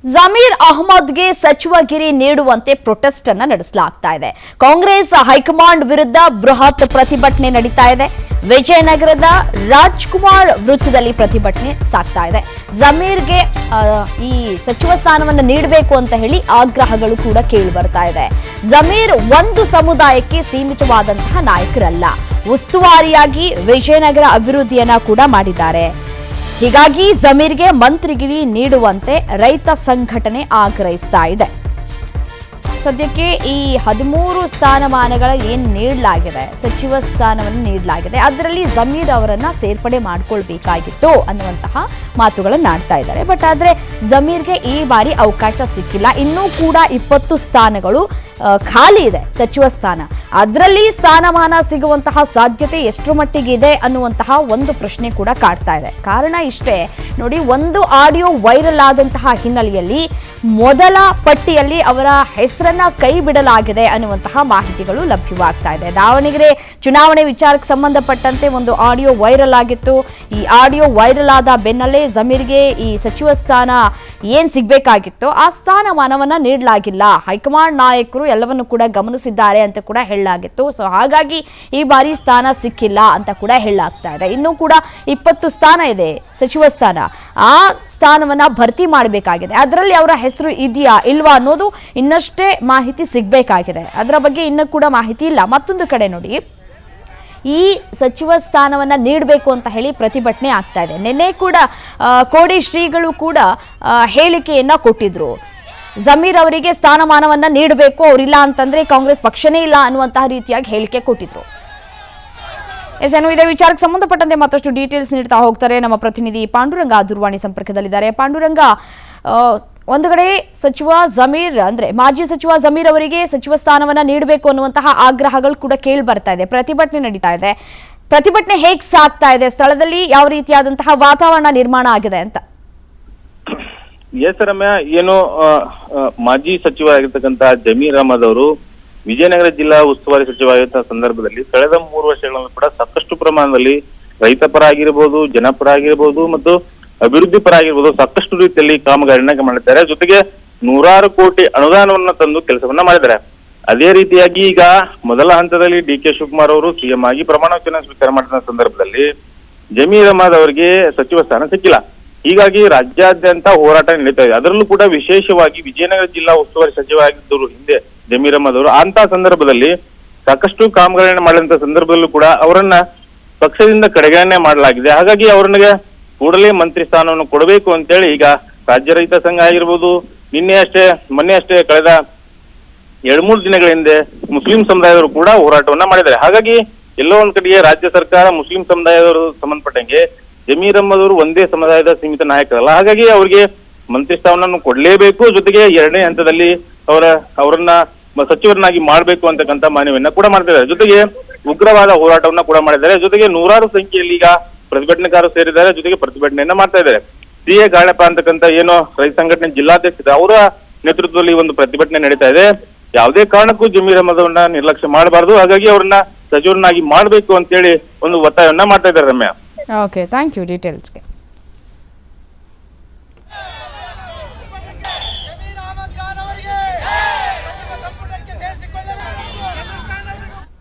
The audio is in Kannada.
ಜಮೀರ್ ಅಹ್ಮದ್ಗೆ ಸಚಿವಗಿರಿ ನೀಡುವಂತೆ ಪ್ರೊಟೆಸ್ಟ್ ಅನ್ನು ನಡೆಸಲಾಗ್ತಾ ಇದೆ. ಕಾಂಗ್ರೆಸ್ ಹೈಕಮಾಂಡ್ ವಿರುದ್ಧ ಬೃಹತ್ ಪ್ರತಿಭಟನೆ ನಡೀತಾ ಇದೆ. ವಿಜಯನಗರದ ರಾಜ್ಕುಮಾರ್ ವೃತ್ತದಲ್ಲಿ ಪ್ರತಿಭಟನೆ ಸಾಗ್ತಾ ಇದೆ. ಜಮೀರ್ಗೆ ಈ ಸಚಿವ ಸ್ಥಾನವನ್ನು ನೀಡಬೇಕು ಅಂತ ಹೇಳಿ ಆಗ್ರಹಗಳು ಕೂಡ ಕೇಳಿ ಬರ್ತಾ ಇದೆ. ಜಮೀರ್ ಒಂದು ಸಮುದಾಯಕ್ಕೆ ಸೀಮಿತವಾದಂತಹ ನಾಯಕರಲ್ಲ, ಉಸ್ತುವಾರಿಯಾಗಿ ವಿಜಯನಗರ ಅಭಿವೃದ್ಧಿಯನ್ನ ಕೂಡ ಮಾಡಿದ್ದಾರೆ. ಹೀಗಾಗಿ ಜಮೀರ್ಗೆ ಮಂತ್ರಿಗಿರಿ ನೀಡುವಂತೆ ರೈತ ಸಂಘಟನೆ ಆಗ್ರಹಿಸ್ತಾ ಇದೆ. ಸದ್ಯಕ್ಕೆ ಈ 13 ಸ್ಥಾನಮಾನಗಳ ಏನು ನೀಡಲಾಗಿದೆ, ಸಚಿವ ಸ್ಥಾನವನ್ನು ನೀಡಲಾಗಿದೆ, ಅದರಲ್ಲಿ ಜಮೀರ್ ಅವರನ್ನ ಸೇರ್ಪಡೆ ಮಾಡಿಕೊಳ್ಬೇಕಾಗಿತ್ತು ಅನ್ನುವಂತಹ ಮಾತುಗಳನ್ನು ಆಡ್ತಾ ಇದ್ದಾರೆ. ಬಟ್ ಆದರೆ ಜಮೀರ್ಗೆ ಈ ಬಾರಿ ಅವಕಾಶ ಸಿಕ್ಕಿಲ್ಲ. ಇನ್ನೂ ಕೂಡ 20 ಸ್ಥಾನಗಳು ಖಾಲಿ ಇದೆ ಸಚಿವ ಸ್ಥಾನ. ಅದರಲ್ಲಿ ಸ್ಥಾನಮಾನ ಸಿಗುವಂತಹ ಸಾಧ್ಯತೆ ಎಷ್ಟರ ಮಟ್ಟಿಗೆ ಇದೆ ಅನ್ನುವಂತಹ ಒಂದು ಪ್ರಶ್ನೆ ಕೂಡ ಕಾಡ್ತಾ ಇದೆ. ಕಾರಣ ಇಷ್ಟೇ ನೋಡಿ, ಒಂದು ಆಡಿಯೋ ವೈರಲ್ ಆದಂತಹ ಹಿನ್ನೆಲೆಯಲ್ಲಿ ಮೊದಲ ಪಟ್ಟಿಯಲ್ಲಿ ಅವರ ಹೆಸರನ್ನ ಕೈ ಬಿಡಲಾಗಿದೆ ಅನ್ನುವಂತಹ ಮಾಹಿತಿಗಳು ಲಭ್ಯವಾಗ್ತಾ ಇದೆ. ದಾವಣಗೆರೆ ಚುನಾವಣೆ ವಿಚಾರಕ್ಕೆ ಸಂಬಂಧಪಟ್ಟಂತೆ ಒಂದು ಆಡಿಯೋ ವೈರಲ್ ಆಗಿತ್ತು. ಈ ಆಡಿಯೋ ವೈರಲ್ ಆದ ಬೆನ್ನಲ್ಲೇ ಜಮೀರ್ಗೆ ಈ ಸಚಿವ ಸ್ಥಾನ ಏನ್ ಸಿಗ್ಬೇಕಾಗಿತ್ತು ಆ ಸ್ಥಾನಮಾನವನ್ನ ನೀಡಲಾಗಿಲ್ಲ. ಹೈಕಮಾಂಡ್ ನಾಯಕರು ಎಲ್ಲವನ್ನು ಕೂಡ ಗಮನಿಸಿದ್ದಾರೆ ಅಂತ ಕೂಡ ಹೇಳಲಾಗಿತ್ತು. ಸೊ ಹಾಗಾಗಿ ಈ ಬಾರಿ ಸ್ಥಾನ ಸಿಕ್ಕಿಲ್ಲ ಅಂತ ಕೂಡ ಹೇಳಲಾಗ್ತಾ ಇದೆ. ಇನ್ನೂ ಕೂಡ 20 ಸ್ಥಾನ ಇದೆ ಸಚಿವ ಸ್ಥಾನ. ಆ ಸ್ಥಾನವನ್ನ ಭರ್ತಿ ಮಾಡಬೇಕಾಗಿದೆ. ಅದರಲ್ಲಿ ಅವರ ಹೆಸರು ಇದೆಯಾ ಇಲ್ವಾ ಅನ್ನೋದು ಇನ್ನಷ್ಟೇ ಮಾಹಿತಿ ಸಿಗಬೇಕಾಗಿದೆ. ಅದರ ಬಗ್ಗೆ ಇನ್ನೂ ಕೂಡ ಮಾಹಿತಿ ಇಲ್ಲ. ಮತ್ತೊಂದು ಕಡೆ ನೋಡಿ, ಈ ಸಚಿವ ಸ್ಥಾನವನ್ನ ನೀಡಬೇಕು ಅಂತ ಹೇಳಿ ಪ್ರತಿಭಟನೆ ಆಗ್ತಾ ಇದೆ. ನಿನ್ನೆ ಕೂಡ ಕೋಡಿ ಶ್ರೀಗಳು ಕೂಡ ಹೇಳಿಕೆಯನ್ನ ಕೊಟ್ಟಿದ್ರು. ಜಮೀರ್ ಅವರಿಗೆ ಸ್ಥಾನಮಾನವನ್ನ ನೀಡಬೇಕು, ಅವರಿಲ್ಲ ಅಂತಂದ್ರೆ ಕಾಂಗ್ರೆಸ್ ಪಕ್ಷನೇ ಇಲ್ಲ ಅನ್ನುವಂತಹ ರೀತಿಯಾಗಿ ಹೇಳಿಕೆ ಕೊಟ್ಟಿದ್ರು. ಏನು ಇದೇ ವಿಚಾರಕ್ಕೆ ಸಂಬಂಧಪಟ್ಟಂತೆ ಮತ್ತಷ್ಟು ಡೀಟೇಲ್ಸ್ ನೀಡ್ತಾ ಹೋಗ್ತಾರೆ ನಮ್ಮ ಪ್ರತಿನಿಧಿ ಪಾಂಡುರಂಗ ದೂರವಾಣಿ ಸಂಪರ್ಕದಲ್ಲಿದ್ದಾರೆ. ಪಾಂಡುರಂಗ, ಒಂದು ಕಡೆ ಸಚಿವ ಜಮೀರ್ ಅಂದ್ರೆ ಮಾಜಿ ಸಚಿವ ಜಮೀರ್ ಅವರಿಗೆ ಸಚಿವ ಸ್ಥಾನವನ್ನ ನೀಡಬೇಕು ಅನ್ನುವಂತಹ ಆಗ್ರಹಗಳು ಕೂಡ ಕೇಳಿ ಬರ್ತಾ ಇದೆ. ಪ್ರತಿಭಟನೆ ನಡೀತಾ ಇದೆ. ಪ್ರತಿಭಟನೆ ಹೇಗೆ ಸಾಗ್ತಾ ಇದೆ? ಸ್ಥಳದಲ್ಲಿ ಯಾವ ರೀತಿಯಾದಂತಹ ವಾತಾವರಣ ನಿರ್ಮಾಣ ಆಗಿದೆ ಅಂತ? ಎಸ್ ರಮ್ಯ, ಏನು ಮಾಜಿ ಸಚಿವ ಆಗಿರ್ತಕ್ಕಂಥ ಜಮೀರ್ ಅಹಮದ್ ಅವರು ವಿಜಯನಗರ ಜಿಲ್ಲಾ ಉಸ್ತುವಾರಿ ಸಚಿವ ಆಗಿದ್ದ ಸಂದರ್ಭದಲ್ಲಿ ಕಳೆದ 3 ವರ್ಷಗಳಲ್ಲಿ ಕೂಡ ಸಾಕಷ್ಟು ಪ್ರಮಾಣದಲ್ಲಿ ರೈತ ಪರ ಆಗಿರ್ಬೋದು, ಜನಪರ ಆಗಿರ್ಬೋದು ಮತ್ತು ಅಭಿವೃದ್ಧಿ ಪರ ಆಗಿರ್ಬೋದು ಸಾಕಷ್ಟು ರೀತಿಯಲ್ಲಿ ಕಾಮಗಾರಿನ ಮಾಡಿದ್ದಾರೆ. ಜೊತೆಗೆ 100 ಕೋಟಿ ಅನುದಾನವನ್ನ ತಂದು ಕೆಲಸವನ್ನ ಮಾಡಿದ್ದಾರೆ. ಅದೇ ರೀತಿಯಾಗಿ ಈಗ ಮೊದಲ ಹಂತದಲ್ಲಿ ಡಿ.ಕೆ. ಶಿವಕುಮಾರ್ ಅವರು ಸಿಎಂ ಆಗಿ ಪ್ರಮಾಣ ವಚನ ಸ್ವೀಕಾರ ಮಾಡಿದ ಸಂದರ್ಭದಲ್ಲಿ ಜಮೀರ್ ಅಹಮದ್ ಅವರಿಗೆ ಸಚಿವ ಸ್ಥಾನ ಸಿಕ್ಕಿಲ್ಲ. ಹೀಗಾಗಿ ರಾಜ್ಯಾದ್ಯಂತ ಹೋರಾಟ ನಡೀತಾ ಇದೆ. ಅದರಲ್ಲೂ ಕೂಡ ವಿಶೇಷವಾಗಿ ವಿಜಯನಗರ ಜಿಲ್ಲಾ ಉಸ್ತುವಾರಿ ಸಚಿವ ಆಗಿದ್ದರು ಹಿಂದೆ ಜಮೀರ್ ಅಹಮದ್ ಅವರು. ಅಂತ ಸಂದರ್ಭದಲ್ಲಿ ಸಾಕಷ್ಟು ಕಾಮಗಾರಿಯನ್ನು ಮಾಡಿದಂತ ಸಂದರ್ಭದಲ್ಲೂ ಕೂಡ ಅವರನ್ನ ಪಕ್ಷದಿಂದ ಕಡೆಗಣನೆ ಮಾಡಲಾಗಿದೆ. ಹಾಗಾಗಿ ಅವ್ರನಿಗೆ ಕೂಡಲೇ ಮಂತ್ರಿ ಸ್ಥಾನವನ್ನು ಕೊಡಬೇಕು ಅಂತೇಳಿ ಈಗ ರಾಜ್ಯ ರೈತ ಸಂಘ ಆಗಿರ್ಬೋದು, ಮೊನ್ನೆ ಅಷ್ಟೇ ಕಳೆದ 2-3 ದಿನಗಳ ಹಿಂದೆ ಮುಸ್ಲಿಂ ಸಮುದಾಯದವರು ಕೂಡ ಹೋರಾಟವನ್ನ ಮಾಡಿದ್ದಾರೆ. ಹಾಗಾಗಿ ಎಲ್ಲೋ ಒಂದ್ ಕಡೆಗೆ ರಾಜ್ಯ ಸರ್ಕಾರ ಮುಸ್ಲಿಂ ಸಮುದಾಯದವರು ಸಂಬಂಧಪಟ್ಟಂಗೆ ಜಮೀರ್ ಅಹಮದ್ ಅವರು ಒಂದೇ ಸಮುದಾಯದ ಸೀಮಿತ ನಾಯಕರಲ್ಲ. ಹಾಗಾಗಿ ಅವರಿಗೆ ಮಂತ್ರಿ ಸ್ಥಾನವನ್ನು ಕೊಡಲೇಬೇಕು. ಜೊತೆಗೆ 2ನೇ ಹಂತದಲ್ಲಿ ಅವರನ್ನ ಸಚಿವರನ್ನಾಗಿ ಮಾಡಬೇಕು ಅಂತಕ್ಕಂಥ ಮನವಿಯನ್ನ ಕೂಡ ಮಾಡ್ತಿದ್ದಾರೆ. ಜೊತೆಗೆ ಉಗ್ರವಾದ ಹೋರಾಟವನ್ನ ಕೂಡ ಮಾಡಿದ್ದಾರೆ. ಜೊತೆಗೆ 100 ಸಂಖ್ಯೆಯಲ್ಲಿ ಈಗ ಪ್ರತಿಭಟನೆಕಾರರು ಸೇರಿದ್ದಾರೆ. ಜೊತೆಗೆ ಪ್ರತಿಭಟನೆಯನ್ನ ಮಾಡ್ತಾ ಇದ್ದಾರೆ. ಸಿ.ಎ. ಗಾಳಪ್ಪ ಅಂತಕ್ಕಂಥ ಏನೋ ರೈತ ಸಂಘಟನೆ ಜಿಲ್ಲಾಧ್ಯಕ್ಷ ಅವರ ನೇತೃತ್ವದಲ್ಲಿ ಒಂದು ಪ್ರತಿಭಟನೆ ನಡೀತಾ ಇದೆ. ಯಾವುದೇ ಕಾರಣಕ್ಕೂ ಜಮೀರ್ ಅಹಮದ್ ಅವರನ್ನ ನಿರ್ಲಕ್ಷ್ಯ ಮಾಡಬಾರ್ದು, ಹಾಗಾಗಿ ಅವರನ್ನ ಸಚಿವರನ್ನಾಗಿ ಮಾಡಬೇಕು ಅಂತೇಳಿ ಒಂದು ಒತ್ತಾಯವನ್ನ ಮಾಡ್ತಾ ಇದ್ದಾರೆ ರಮ್ಯಾ. Okay, thank you ಡೀಟೇಲ್ಸ್ಗೆ.